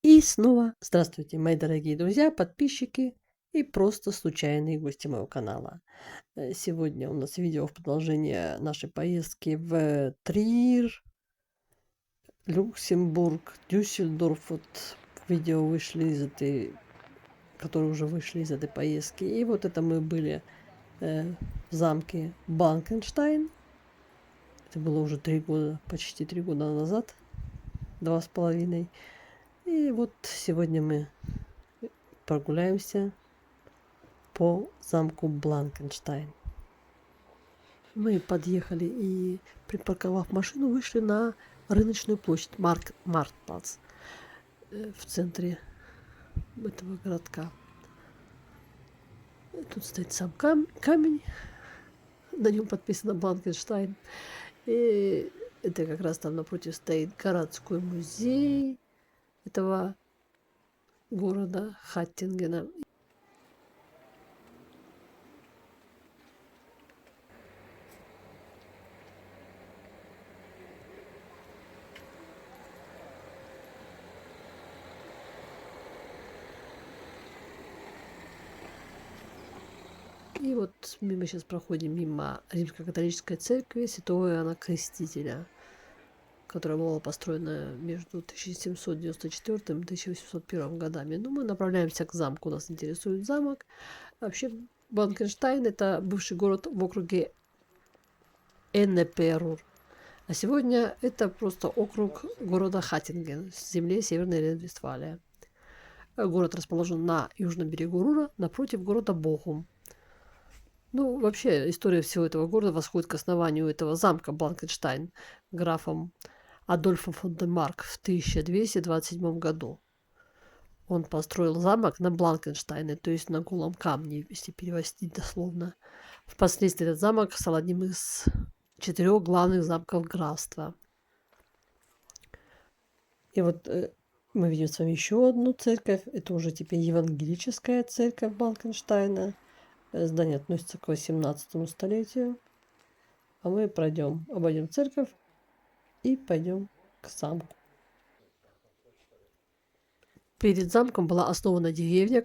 И снова здравствуйте, мои дорогие друзья, подписчики и просто случайные гости моего канала. Сегодня у нас видео в продолжение нашей поездки в Триер, Люксембург, Дюссельдорф. Вот видео вышли из этой, которые уже вышли из этой поездки. И вот это мы были в замке Банкенштайн. Это было уже 3 года, почти 3 года назад, 2,5. И вот сегодня мы прогуляемся по замку Бланкенштайн. Мы подъехали и, припарковав машину, вышли на рыночную площадь Марктплац в центре этого городка. Тут стоит сам камень, на нем подписано Бланкенштайн. И это как раз там напротив стоит городской музей этого города Хаттингена. И вот мы сейчас проходим мимо Римско-католической церкви Святого Иоанна Крестителя, которая была построена между 1794 и 1801 годами. Но мы направляемся к замку, нас интересует замок. Вообще, Бланкенштайн – это бывший город в округе Эннеперур. А сегодня это просто округ города Хаттинген, в земле Северной Рейн-Вестфалия. Город расположен на южном берегу Рура, напротив города Бохум. Ну, вообще, история всего этого города восходит к основанию этого замка Бланкенштайн графом Адольфом фон де Марк в 1227 году. Он построил замок на Бланкенштайне, то есть на голом камне, если перевести дословно. Впоследствии этот замок стал одним из 4 главных замков графства. И вот мы видим с вами еще одну церковь. Это уже теперь евангелическая церковь Бланкенштайна. Здание относится к 18 столетию. А мы обойдем церковь и пойдем к замку. Перед замком была основана деревня,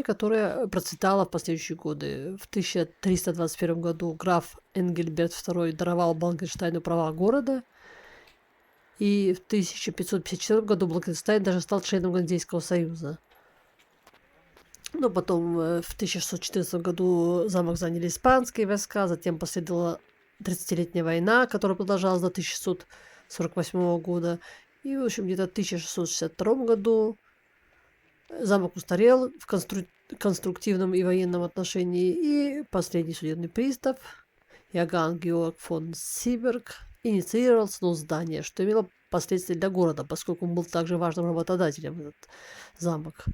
которая процветала в последующие годы. В 1321 году граф Энгельберт II даровал Бланкенштайну права города, и в 1554 году Бланкенштайн даже стал членом Ганзейского союза. Но потом в 1614 году замок заняли испанские войска, затем последовала 30-летняя война, которая продолжалась до 1648 года. И, в общем, где-то в 1662 году замок устарел в конструктивном и военном отношении, и последний судебный пристав Иоганн Георг фон Сиберг инициировал снос здания, что имело последствия для города, поскольку он был также важным работодателем, этот замок.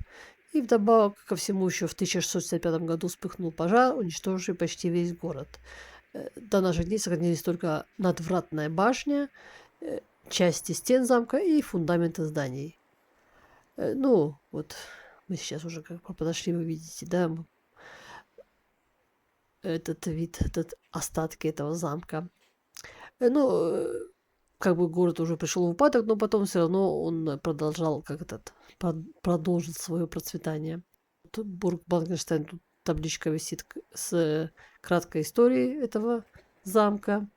И вдобавок ко всему еще в 1665 году вспыхнул пожар, уничтоживший почти весь город. До наших дней сохранились только надвратная башня, части стен замка и фундаменты зданий. Ну, вот мы сейчас уже как бы подошли, вы видите, да, этот вид, остатки этого замка. Ну, как бы город уже пришел в упадок, но потом все равно он продолжал продолжил свое процветание. Тут Бург Бланкенштайн, тут табличка висит с краткой историей этого замка.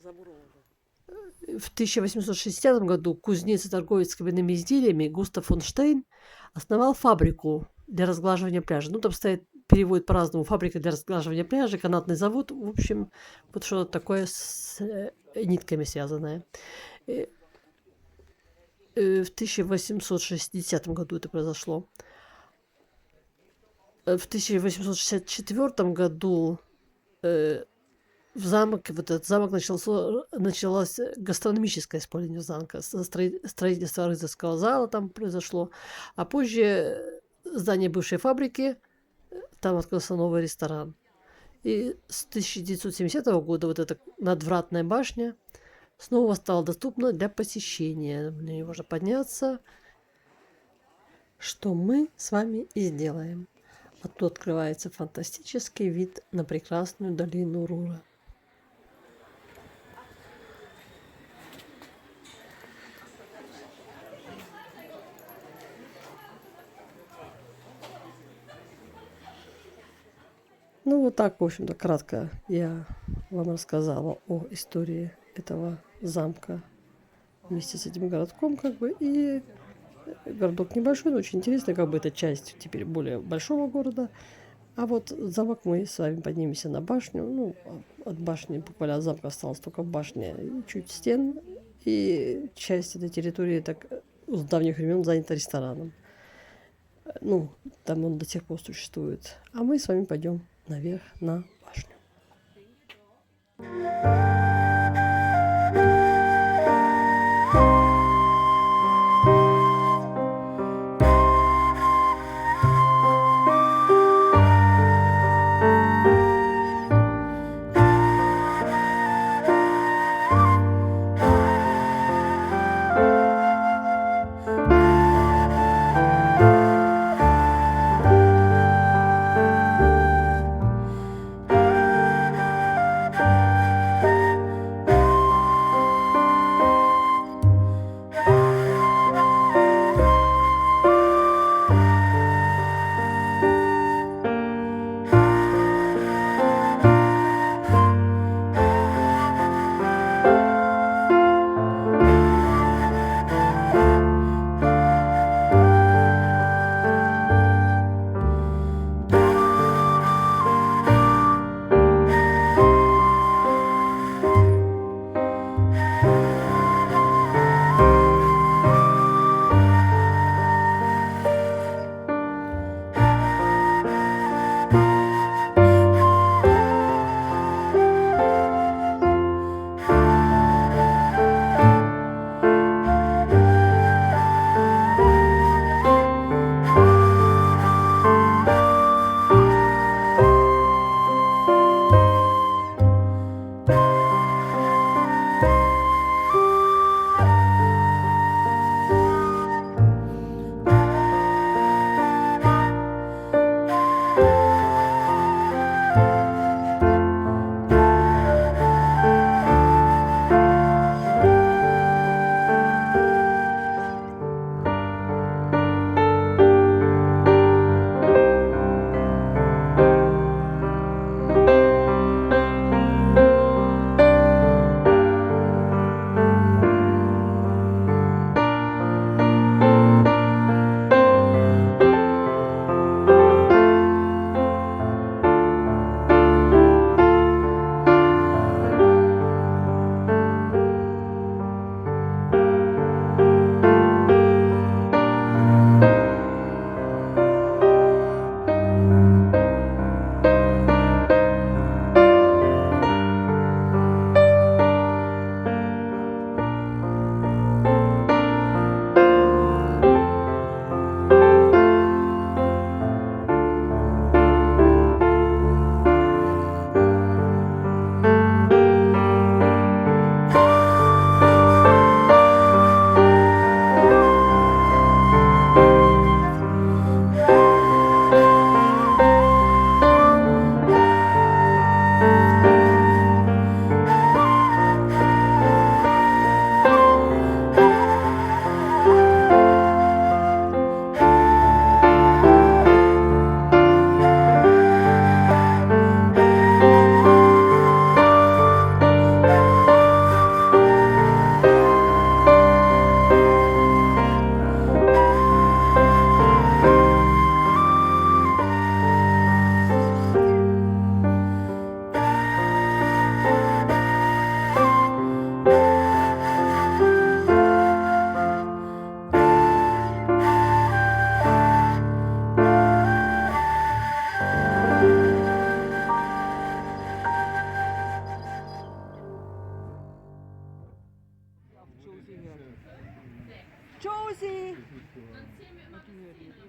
В 1860 году кузнец и торговец каменными изделиями Густав фон Штейн основал фабрику для разглаживания пляжа. Ну, там стоит, переводит по-разному: фабрика для разглаживания пляжа, канатный завод. В общем, вот что-то такое с нитками связанное. В 1860 году это произошло. В 1864 году в этот замок началось гастрономическое использование замка. Строительство рыцарского зала там произошло. А позже здание бывшей фабрики, там открылся новый ресторан. И с 1970 года вот эта надвратная башня снова стала доступна для посещения. На нее можно подняться, что мы с вами и сделаем. А тут открывается фантастический вид на прекрасную долину Рура. Ну, вот так, в общем-то, кратко я вам рассказала о истории этого замка вместе с этим городком, как бы, и городок небольшой, но очень интересный, как бы это часть теперь более большого города. А вот замок мы с вами поднимемся на башню. Ну, от башни, буквально от замка осталась только башня и чуть стен. И часть этой территории так с давних времен занята рестораном. Ну, там он до сих пор существует. А мы с вами пойдем наверх на башню.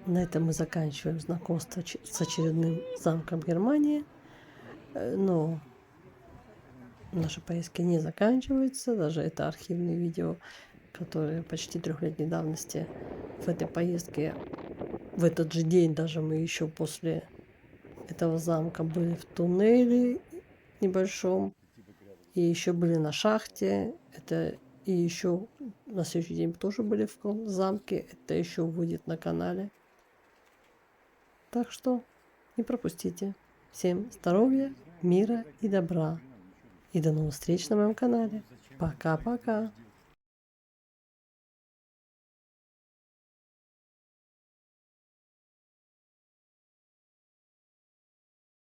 На этом мы заканчиваем знакомство с очередным замком Германии. Но наши поездки не заканчиваются. Даже это архивные видео, которые почти 3-летней давности. В этой поездке, в этот же день даже мы еще после этого замка были в туннеле небольшом. И еще были на шахте. Это и еще на следующий день тоже были в замке. Это еще выйдет на канале. Так что не пропустите. Всем здоровья, мира и добра. И до новых встреч на моем канале. Пока-пока.